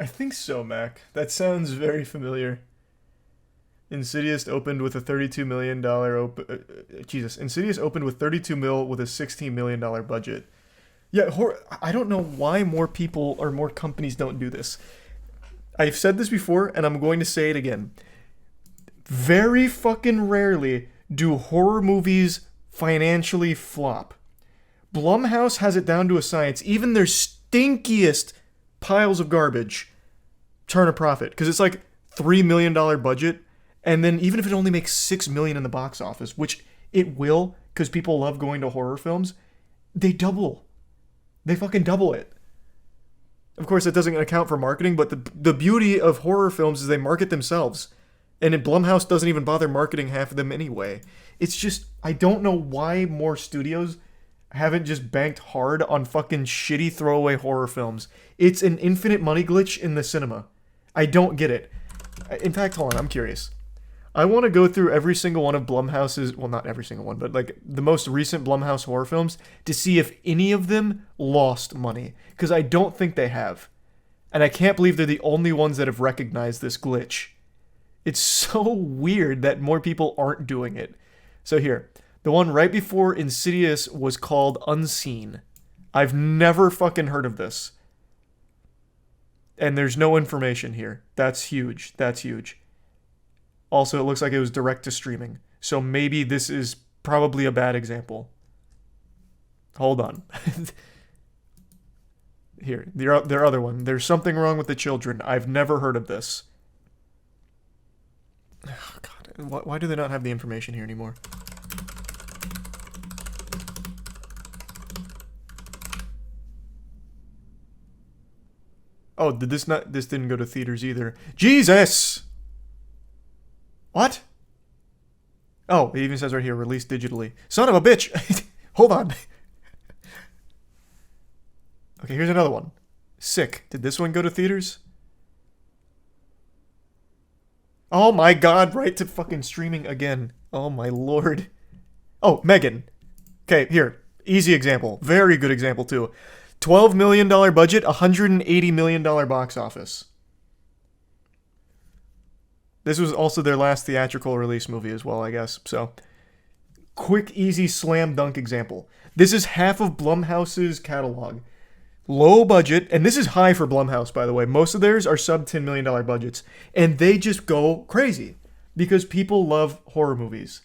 I think so, Mac. That sounds very familiar. Insidious opened with a Insidious opened with 32 mil with a 16 million dollar budget. Yeah, I don't know why more people or more companies don't do this. I've said this before and I'm going to say it again. Very fucking rarely do horror movies financially flop. Blumhouse has it down to a science. Even their stinkiest piles of garbage turn a profit because it's like $3 million budget, and then even if it only makes $6 million in the box office, which it will because people love going to horror films, they double. They fucking double it. Of course, that doesn't account for marketing, but the beauty of horror films is they market themselves. And Blumhouse doesn't even bother marketing half of them anyway. It's just, I don't know why more studios haven't just banked hard on fucking shitty throwaway horror films. It's an infinite money glitch in the cinema. I don't get it. In fact, hold on, I'm curious. I want to go through every single one of Blumhouse's, well, not every single one, but like the most recent Blumhouse horror films to see if any of them lost money. Because I don't think they have. And I can't believe they're the only ones that have recognized this glitch. It's so weird that more people aren't doing it. So here, the one right before Insidious was called Unseen. I've never fucking heard of this. And there's no information here. That's huge. That's huge. Also, it looks like it was direct to streaming. So maybe this is probably a bad example. Hold on. Here, their other one. There's something wrong with the children. I've never heard of this. Oh, God. Why do they not have the information here anymore? Oh, this didn't go to theaters either. Jesus! What? Oh, it even says right here, released digitally. Son of a bitch! Hold on. Okay, here's another one. Sick. Did this one go to theaters? Oh my god, right to fucking streaming again. Oh my lord. Oh, Megan. Okay, here. Easy example. Very good example, too. $12 million budget, $180 million box office. This was also their last theatrical release movie as well, I guess. So, quick, easy, slam dunk example. This is half of Blumhouse's catalog. Low budget, and this is high for Blumhouse, by the way. Most of theirs are sub $10 million budgets. And they just go crazy because people love horror movies.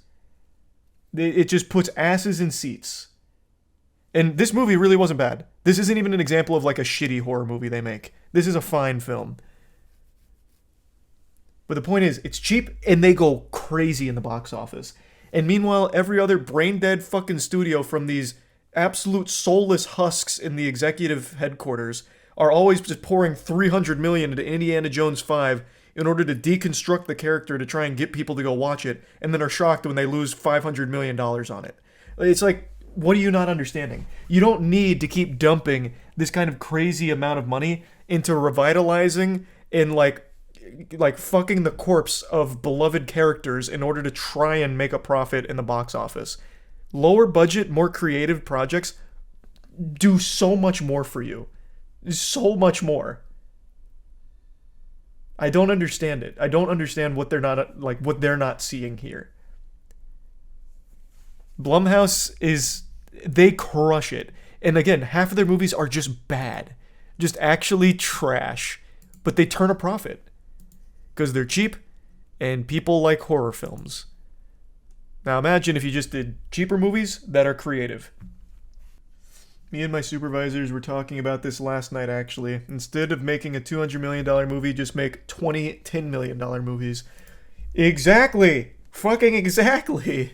It just puts asses in seats. And this movie really wasn't bad. This isn't even an example of like a shitty horror movie they make. This is a fine film. But the point is, it's cheap and they go crazy in the box office. And meanwhile, every other brain-dead fucking studio from these absolute soulless husks in the executive headquarters are always just pouring $300 million into Indiana Jones 5 in order to deconstruct the character to try and get people to go watch it, and then are shocked when they lose $500 million on it. It's like, what are you not understanding? You don't need to keep dumping this kind of crazy amount of money into revitalizing and like fucking the corpse of beloved characters in order to try and make a profit in the box office. Lower budget, more creative projects do so much more for you. So much more. I don't understand it. I don't understand what they're not seeing here. Blumhouse they crush it. And again, half of their movies are just bad. Just actually trash. But they turn a profit. Because they're cheap, and people like horror films. Now imagine if you just did cheaper movies that are creative. Me and my supervisors were talking about this last night, actually. Instead of making a $200 million movie, just make 20 $10 million movies. Exactly! Fucking exactly!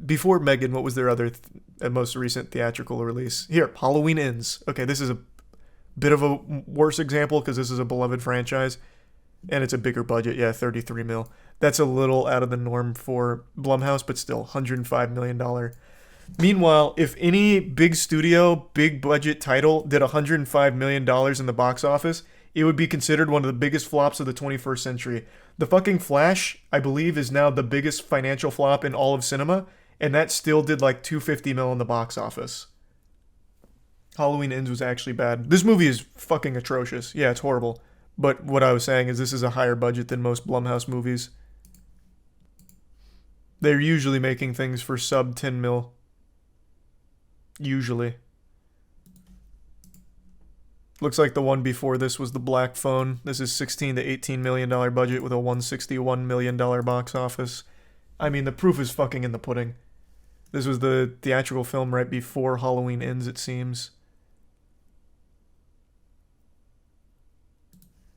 Before Megan, what was their other most recent theatrical release? Here, Halloween Ends. Okay, this is a bit of a worse example because this is a beloved franchise and it's a bigger budget. Yeah, 33 mil. That's a little out of the norm for Blumhouse, but still $105 million. Meanwhile, if any big studio, big budget title did $105 million in the box office, it would be considered one of the biggest flops of the 21st century. The fucking Flash, I believe, is now the biggest financial flop in all of cinema, and that still did like $250 million in the box office. Halloween Ends was actually bad. This movie is fucking atrocious. Yeah, it's horrible. But what I was saying is this is a higher budget than most Blumhouse movies. They're usually making things for sub 10 mil. Usually. Looks like the one before this was The Black Phone. This is $16 to $18 million budget with a $161 million box office. I mean, the proof is fucking in the pudding. This was the theatrical film right before Halloween Ends, it seems.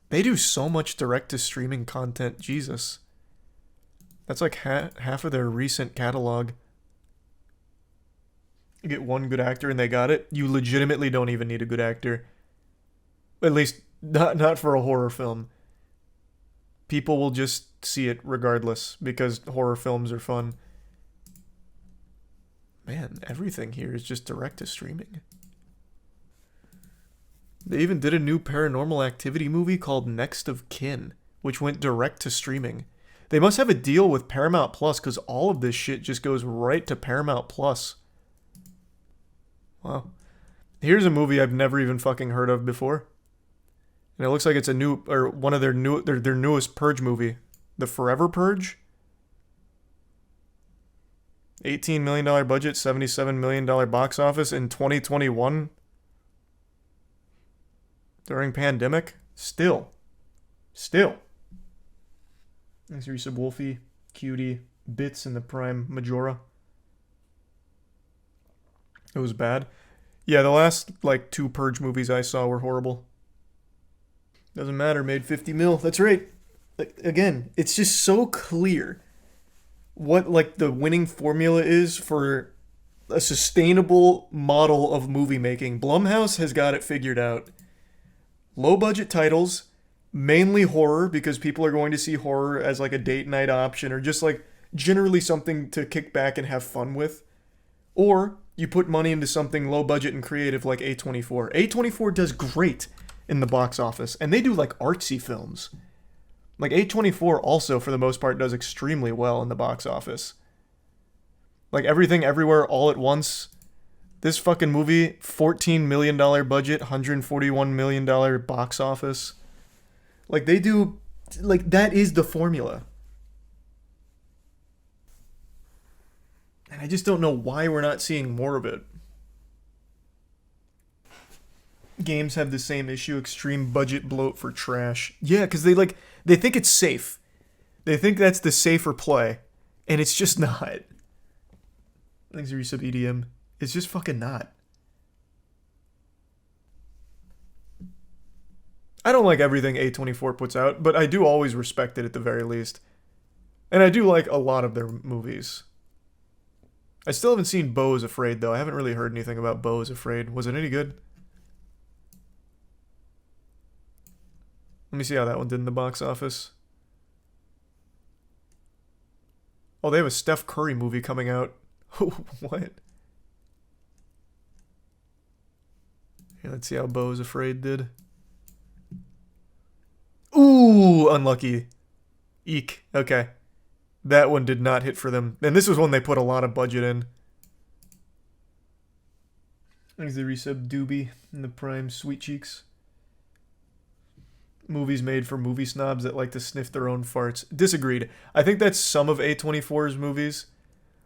They do so much direct-to-streaming content. Jesus. That's like half of their recent catalog. You get one good actor and they got it. You legitimately don't even need a good actor. At least, not for a horror film. People will just see it regardless because horror films are fun. Man, everything here is just direct to streaming. They even did a new Paranormal Activity movie called Next of Kin, which went direct to streaming. They must have a deal with Paramount Plus because all of this shit just goes right to Paramount Plus. Wow. Here's a movie I've never even fucking heard of before. And it looks like it's a new, or one of their newest Purge movie. The Forever Purge? $18 million budget, $77 million box office in 2021? During pandemic? Still. Thanks for Resub Wolfie, Cutie, Bits in the Prime Majora. It was bad. Yeah, the last, like, 2 Purge movies I saw were horrible. Doesn't matter, made 50 mil. That's right. Again, it's just so clear what, like, the winning formula is for a sustainable model of movie making. Blumhouse has got it figured out. Low budget titles, mainly horror, because people are going to see horror as, like, a date night option, or just, like, generally something to kick back and have fun with. Or you put money into something low budget and creative like A24. A24 does great in the box office, and they do like artsy films. Like A24 also, for the most part, does extremely well in the box office. Like Everything Everywhere All at Once. This fucking movie, $14 million budget, $141 million box office. Like they do, like that is the formula. And I just don't know why we're not seeing more of it. Games have the same issue, extreme budget bloat for trash. Yeah, because they think it's safe. They think that's the safer play. And it's just not. Thanks for resub EDM. It's just fucking not. I don't like everything A24 puts out, but I do always respect it at the very least. And I do like a lot of their movies. I still haven't seen Beau is Afraid, though. I haven't really heard anything about Beau is Afraid. Was it any good? Let me see how that one did in the box office. Oh, they have a Steph Curry movie coming out. What? Here, let's see how Beau is Afraid did. Ooh, unlucky. Eek. Okay. That one did not hit for them. And this was one they put a lot of budget in. Thanks the resub Doobie in the Prime Sweet Cheeks. Movies made for movie snobs that like to sniff their own farts. Disagreed. I think that's some of A24's movies.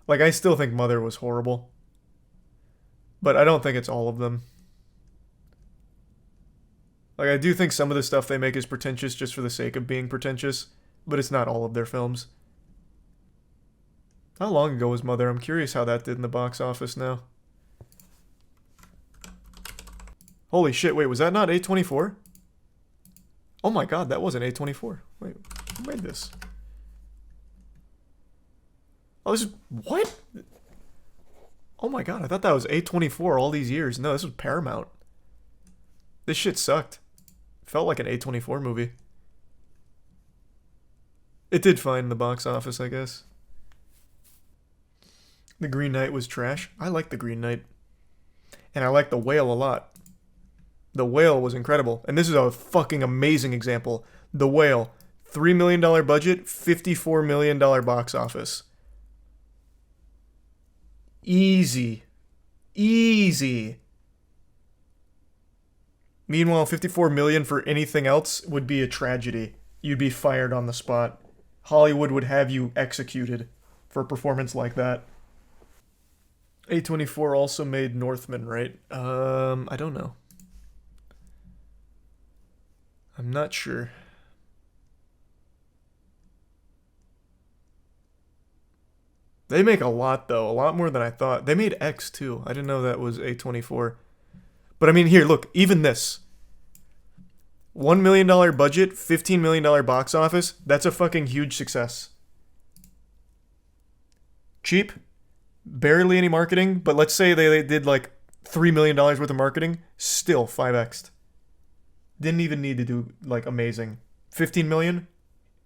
Like, I still think Mother was horrible. But I don't think it's all of them. Like, I do think some of the stuff they make is pretentious just for the sake of being pretentious. But it's not all of their films. How long ago was Mother? I'm curious how that did in the box office now. Holy shit, wait, was that not A24? Oh my god, that wasn't A24. Wait, who made this? Oh, this is... What? Oh my god, I thought that was A24 all these years. No, this was Paramount. This shit sucked. Felt like an A24 movie. It did fine in the box office, I guess. The Green Knight was trash. I like The Green Knight. And I like The Whale a lot. The Whale was incredible. And this is a fucking amazing example. The Whale. $3 million budget, $54 million box office. Easy. Easy. Meanwhile, 54 million for anything else would be a tragedy. You'd be fired on the spot. Hollywood would have you executed for a performance like that. A24 also made Northman, right? I don't know. I'm not sure. They make a lot, though. A lot more than I thought. They made X, too. I didn't know that was A24. But I mean, here, look. Even this. $1 million budget, $15 million box office. That's a fucking huge success. Cheap. Barely any marketing. But let's say they did like $3 million worth of marketing. Still 5x'd. Didn't even need to do like amazing. 15 million?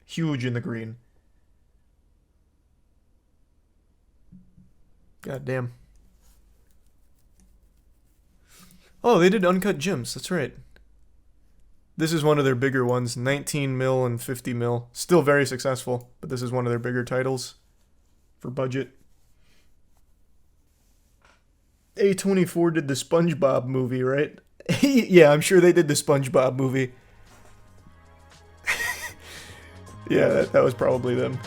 Huge in the green. God damn. Oh, they did Uncut Gems. That's right. This is one of their bigger ones. 19 mil and 50 mil. Still very successful, but this is one of their bigger titles for budget. A24 did the SpongeBob movie, right? Yeah, I'm sure they did the SpongeBob movie. Yeah, that was probably them.